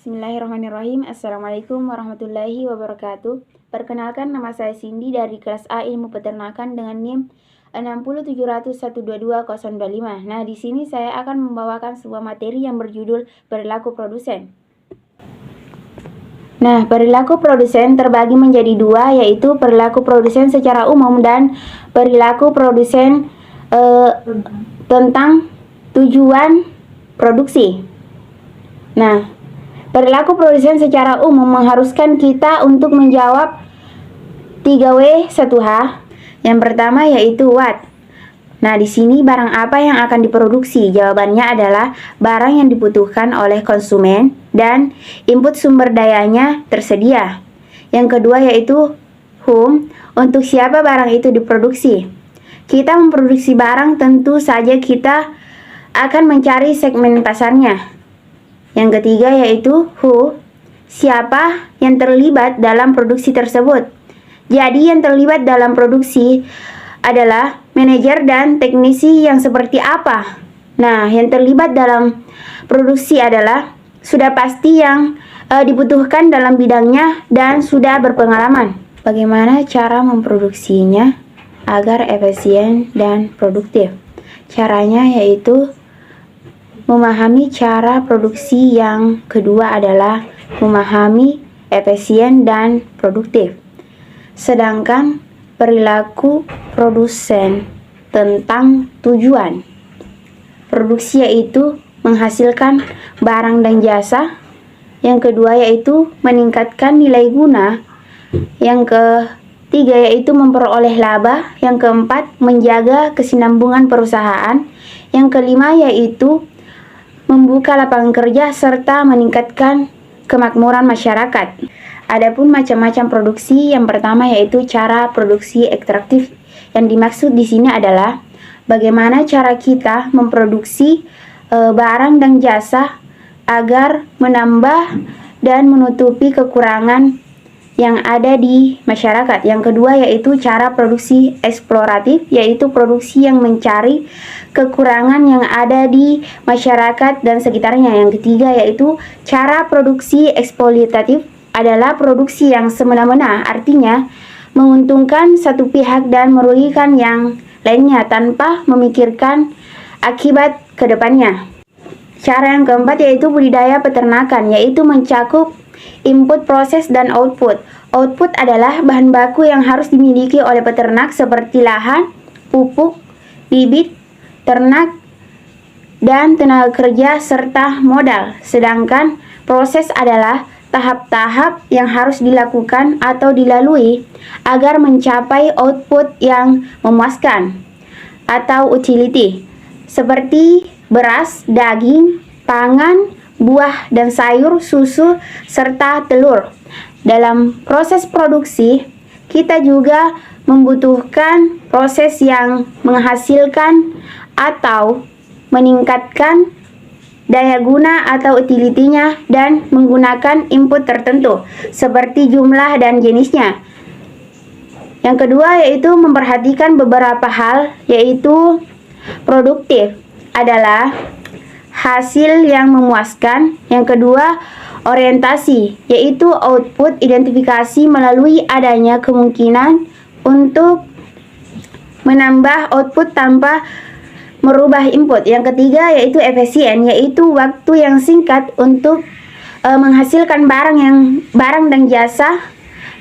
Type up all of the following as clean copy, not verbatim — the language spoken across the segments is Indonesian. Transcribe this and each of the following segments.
Bismillahirrahmanirrahim. Assalamualaikum warahmatullahi wabarakatuh. Perkenalkan, nama saya Cindy dari kelas A Ilmu Peternakan dengan NIM 60700122025. Nah, di sini saya akan membawakan sebuah materi yang berjudul perilaku produsen. Nah, perilaku produsen terbagi menjadi dua, yaitu perilaku produsen secara umum dan perilaku produsen tentang tujuan produksi. Nah, perilaku produsen secara umum mengharuskan kita untuk menjawab 3W1H. Yang pertama yaitu what. Nah, di sini barang apa yang akan diproduksi? Jawabannya adalah barang yang dibutuhkan oleh konsumen dan input sumber dayanya tersedia. Yang kedua yaitu whom, untuk siapa barang itu diproduksi. Kita memproduksi barang, tentu saja kita akan mencari segmen pasarnya. Yang ketiga yaitu who, siapa yang terlibat dalam produksi tersebut. Jadi yang terlibat dalam produksi adalah manajer dan teknisi yang seperti apa. Nah, yang terlibat dalam produksi adalah sudah pasti yang dibutuhkan dalam bidangnya dan sudah berpengalaman. Bagaimana cara memproduksinya agar efisien dan produktif? Caranya yaitu memahami cara produksi, yang kedua adalah memahami efisien dan produktif. Sedangkan perilaku produsen tentang tujuan produksi yaitu menghasilkan barang dan jasa. Yang kedua yaitu meningkatkan nilai guna. Yang ketiga yaitu memperoleh laba. Yang keempat menjaga kesinambungan perusahaan. Yang kelima yaitu membuka lapangan kerja serta meningkatkan kemakmuran masyarakat. Adapun macam-macam produksi, yang pertama yaitu cara produksi ekstraktif. Yang dimaksud di sini adalah bagaimana cara kita memproduksi barang dan jasa agar menambah dan menutupi kekurangan yang ada di masyarakat. Yang kedua yaitu cara produksi eksploratif, yaitu produksi yang mencari kekurangan yang ada di masyarakat dan sekitarnya. Yang ketiga yaitu cara produksi eksploitatif, adalah produksi yang semena-mena, artinya menguntungkan satu pihak dan merugikan yang lainnya tanpa memikirkan akibat ke depannya. Cara yang keempat yaitu budidaya peternakan, yaitu mencakup input, proses, dan output. Output adalah bahan baku yang harus dimiliki oleh peternak seperti lahan, pupuk, bibit, ternak, dan tenaga kerja serta modal. Sedangkan proses adalah tahap-tahap yang harus dilakukan atau dilalui agar mencapai output yang memuaskan atau utility, seperti beras, daging, pangan, buah dan sayur, susu, serta telur. Dalam proses produksi, kita juga membutuhkan proses yang menghasilkan atau meningkatkan daya guna atau utility-nya dan menggunakan input tertentu seperti jumlah dan jenisnya. Yang kedua yaitu memperhatikan beberapa hal, yaitu produktif adalah hasil yang memuaskan. Yang kedua, orientasi, yaitu output, identifikasi melalui adanya kemungkinan untuk menambah output tanpa merubah input. Yang ketiga yaitu efisien, yaitu waktu yang singkat untuk menghasilkan barang dan jasa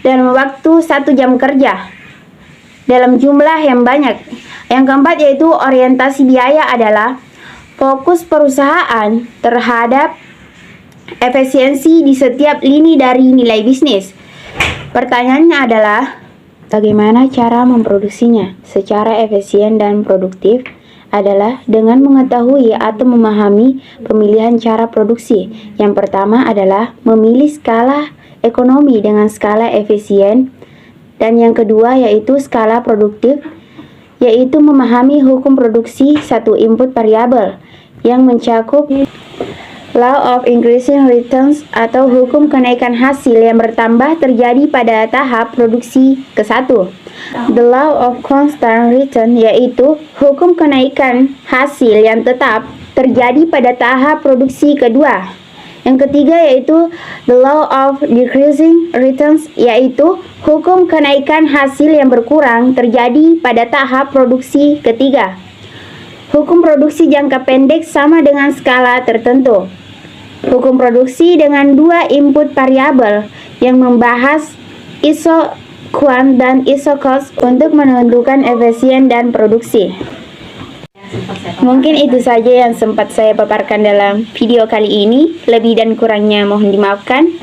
dalam waktu 1 jam kerja dalam jumlah yang banyak. Yang keempat yaitu orientasi biaya, adalah fokus perusahaan terhadap efisiensi di setiap lini dari nilai bisnis. Pertanyaannya adalah bagaimana cara memproduksinya secara efisien dan produktif? Adalah dengan mengetahui atau memahami pemilihan cara produksi. Yang pertama adalah memilih skala ekonomi dengan skala efisien, dan yang kedua yaitu skala produktif, yaitu memahami hukum produksi satu input variabel yang mencakup law of increasing returns atau hukum kenaikan hasil yang bertambah terjadi pada tahap produksi ke-1. The law of constant return, yaitu hukum kenaikan hasil yang tetap terjadi pada tahap produksi kedua. Yang ketiga yaitu the law of decreasing returns, yaitu hukum kenaikan hasil yang berkurang terjadi pada tahap produksi ketiga. Hukum produksi jangka pendek sama dengan skala tertentu. Hukum produksi dengan dua input variabel yang membahas isoquant dan isocost untuk menentukan efisien dan produksi. Mungkin itu saja yang sempat saya paparkan dalam video kali ini. Lebih dan kurangnya mohon dimaafkan.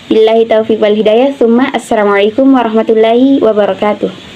Billahi taufiq wal hidayah. Assalamualaikum warahmatullahi wabarakatuh.